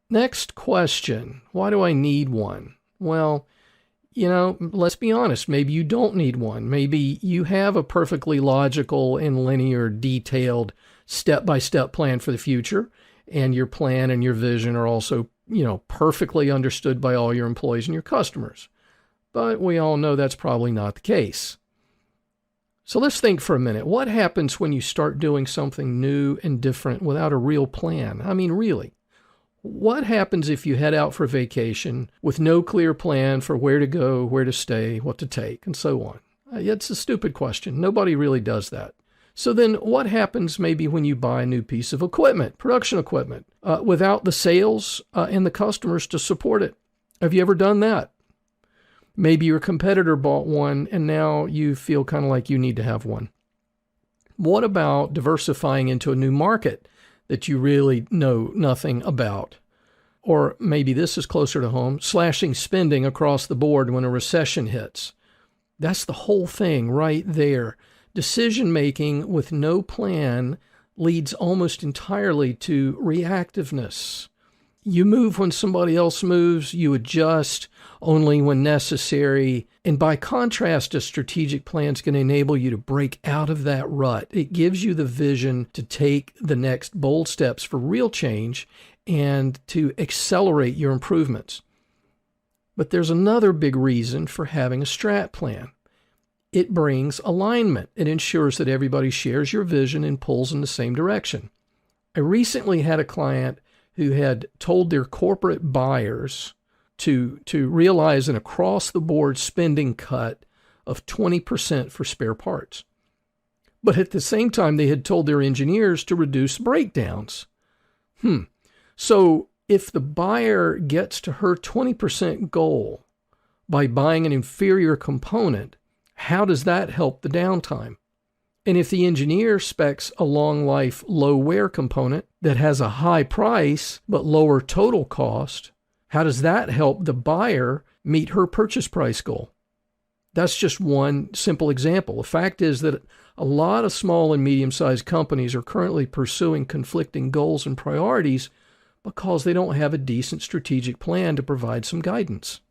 Next question. Why do I need one? Well, let's be honest. Maybe you don't need one. Maybe you have a perfectly logical and linear, detailed, step-by-step plan for the future, and your plan and your vision are also, perfectly understood by all your employees and your customers. But we all know that's probably not the case. So let's think for a minute. What happens when you start doing something new and different without a real plan? I mean, really. What happens if you head out for vacation with no clear plan for where to go, where to stay, what to take, and so on? It's a stupid question. Nobody really does that. So then what happens maybe when you buy a new piece of equipment, production equipment, without the sales and the customers to support it? Have you ever done that? Maybe your competitor bought one and now you feel kind of like you need to have one. What about diversifying into a new market that you really know nothing about? Or maybe this is closer to home, slashing spending across the board when a recession hits. That's the whole thing right there. Decision-making with no plan leads almost entirely to reactiveness. You move when somebody else moves, you adjust only when necessary. And by contrast, a strategic plan is going to enable you to break out of that rut. It gives you the vision to take the next bold steps for real change and to accelerate your improvements. But there's another big reason for having a strat plan. It brings alignment. It ensures that everybody shares your vision and pulls in the same direction. I recently had a client who had told their corporate buyers to realize an across-the-board spending cut of 20% for spare parts. But at the same time, they had told their engineers to reduce breakdowns. So if the buyer gets to her 20% goal by buying an inferior component, how does that help the downtime? And if the engineer specs a long-life, low-wear component that has a high price but lower total cost, how does that help the buyer meet her purchase price goal? That's just one simple example. The fact is that a lot of small and medium-sized companies are currently pursuing conflicting goals and priorities because they don't have a decent strategic plan to provide some guidance.